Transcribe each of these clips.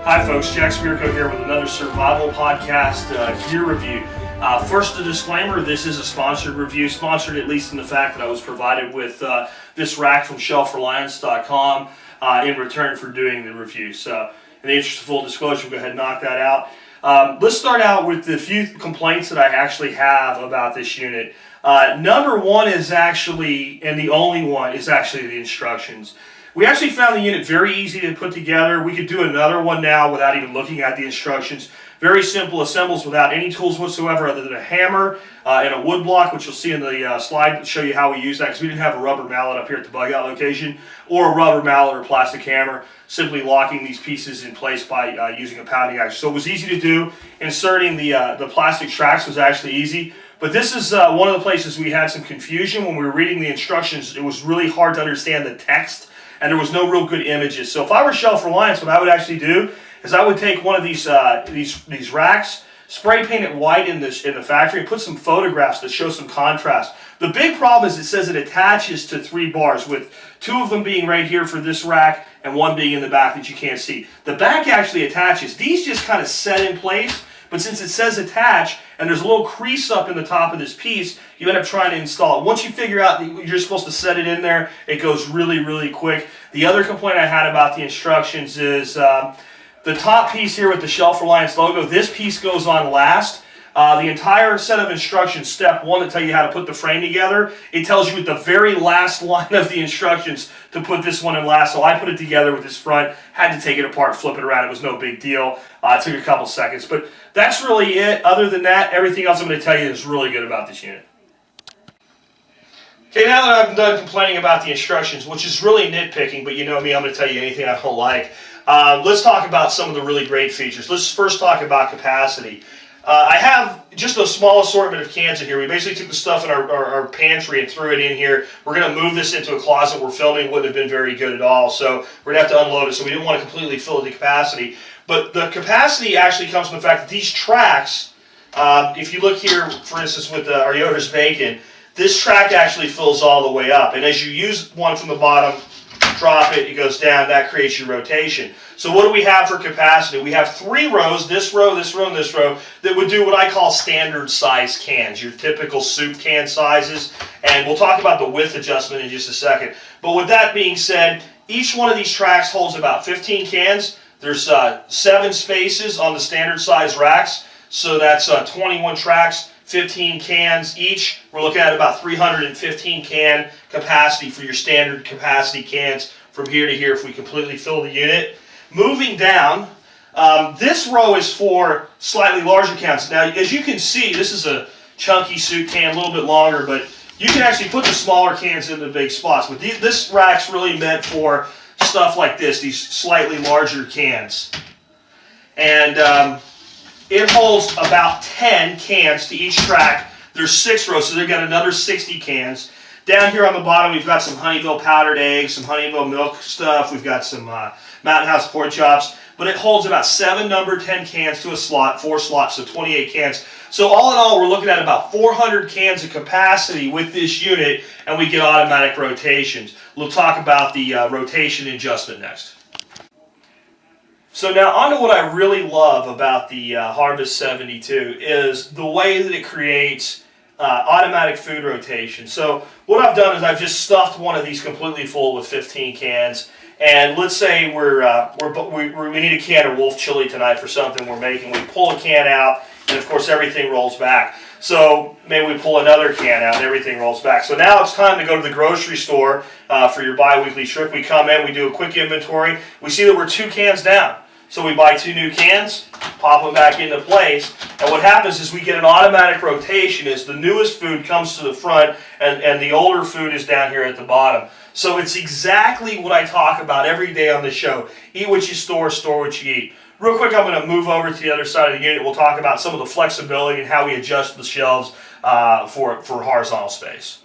Hi folks, Jack Spirko here with another survival podcast gear review. First, a disclaimer, this is a sponsored review, sponsored at least in the fact that I was provided with this rack from Shelfreliance.com in return for doing the review. So in the interest of full disclosure, we'll go ahead and knock that out. Let's start out with the few complaints that I actually have about this unit. Number one is actually, and the only one, is actually the instructions. We actually found the unit very easy to put together. We could do another one now without even looking at the instructions. Very simple, assembles without any tools whatsoever other than a hammer and a wood block, which you'll see in the slide to show you how we use that, because we didn't have a rubber mallet up here at the bug out location, or a rubber mallet or plastic hammer, simply locking these pieces in place by using a pounding axe. So it was easy to do. Inserting the plastic tracks was actually easy. But this is one of the places we had some confusion when we were reading the instructions. It was really hard to understand the text, and there was no real good images. So if I were Shelf Reliance, what I would actually do is I would take one of these racks, spray paint it white in the factory, and put some photographs that show some contrast. The big problem is it says it attaches to 3 bars, with 2 of them being right here for this rack and 1 being in the back that you can't see. The back actually attaches. These just kind of set in place. But since it says attach, and there's a little crease up in the top of this piece, you end up trying to install it. Once you figure out that you're supposed to set it in there, it goes really, really quick. The other complaint I had about the instructions is the top piece here with the Shelf Reliance logo, this piece goes on last. The entire set of instructions, step 1, that tell you how to put the frame together, it tells you at the very last line of the instructions to put this one in last. So I put it together with this front, had to take it apart, flip it around. It was no big deal. It took a couple seconds. But that's really it. Other than that, everything else I'm going to tell you is really good about this unit. Okay, now that I'm done complaining about the instructions, which is really nitpicking, but you know me, I'm going to tell you anything I don't like. Let's talk about some of the really great features. Let's first talk about capacity. I have just a small assortment of cans in here. We basically took the stuff in our pantry and threw it in here. We're going to move this into a closet. We're filming wouldn't have been very good at all, so we're going to have to unload it, so we didn't want to completely fill it to capacity. But the capacity actually comes from the fact that these tracks, if you look here, for instance, with our Yoder's bacon, this track actually fills all the way up. And as you use one from the bottom, drop it, it goes down, that creates your rotation. So what do we have for capacity? We have 3 rows, this row, this row, and this row, that would do what I call standard size cans, your typical soup can sizes. And we'll talk about the width adjustment in just a second. But with that being said, each one of these tracks holds about 15 cans. There's 7 spaces on the standard size racks, so that's 21 tracks, 15 cans each. We're looking at about 315 can capacity for your standard capacity cans from here to here if we completely fill the unit. Moving down, this row is for slightly larger cans. Now, as you can see, this is a chunky soup can, a little bit longer, but you can actually put the smaller cans in the big spots. But this rack's really meant for stuff like this, these slightly larger cans. And it holds about 10 cans to each track. There's 6 rows, so they've got another 60 cans. Down here on the bottom, we've got some Honeyville powdered eggs, some Honeyville milk stuff. We've got some Mountain House pork chops. But it holds about 7 number 10 cans to a slot, 4 slots, so 28 cans. So all in all, we're looking at about 400 cans of capacity with this unit, and we get automatic rotations. We'll talk about the rotation adjustment next. So now on to what I really love about the Harvest 72 is the way that it creates automatic food rotation. So what I've done is I've just stuffed one of these completely full with 15 cans. And let's say we need a can of wolf chili tonight for something we're making. We pull a can out, and of course everything rolls back. So maybe we pull another can out and everything rolls back. So now it's time to go to the grocery store for your bi-weekly trip. We come in, we do a quick inventory. We see that we're 2 cans down. So we buy 2 new cans, pop them back into place, and what happens is we get an automatic rotation as the newest food comes to the front and the older food is down here at the bottom. So it's exactly what I talk about every day on the show. Eat what you store, store what you eat. Real quick, I'm going to move over to the other side of the unit. We'll talk about some of the flexibility and how we adjust the shelves for horizontal space.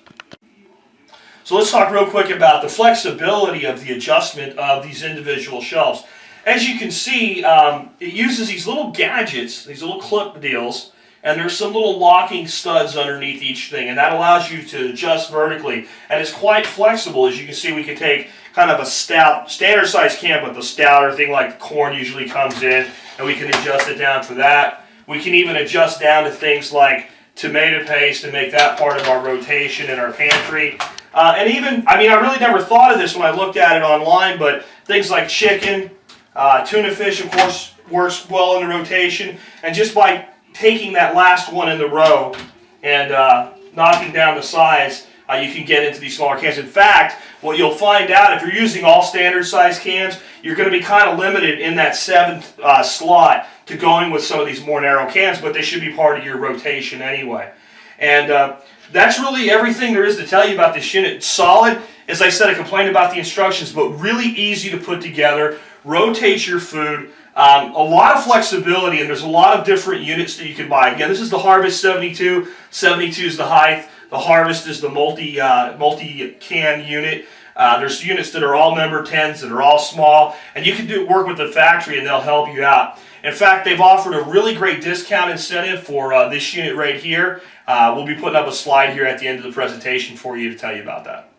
So let's talk real quick about the flexibility of the adjustment of these individual shelves. As you can see, it uses these little gadgets, these little clip deals, and there's some little locking studs underneath each thing, and that allows you to adjust vertically, and it's quite flexible. As you can see, we can take kind of a stout, standard size can, but the stouter thing like corn usually comes in, and we can adjust it down for that. We can even adjust down to things like tomato paste and make that part of our rotation in our pantry. And even, I mean, I really never thought of this when I looked at it online, but things like chicken, tuna fish, of course, works well in the rotation. And just by taking that last one in the row and knocking down the size, you can get into these smaller cans. In fact, what you'll find out, if you're using all standard size cans, you're going to be kind of limited in that 7th slot to going with some of these more narrow cans, but they should be part of your rotation anyway. And that's really everything there is to tell you about this unit. It's solid. As I said, I complained about the instructions, but really easy to put together. Rotate your food. A lot of flexibility, and there's a lot of different units that you can buy. Again, this is the Harvest 72. 72 is the height. The Harvest is the multi-can unit. There's units that are all number 10s that are all small, and you can work with the factory and they'll help you out. In fact, they've offered a really great discount incentive for this unit right here. We'll be putting up a slide here at the end of the presentation for you to tell you about that.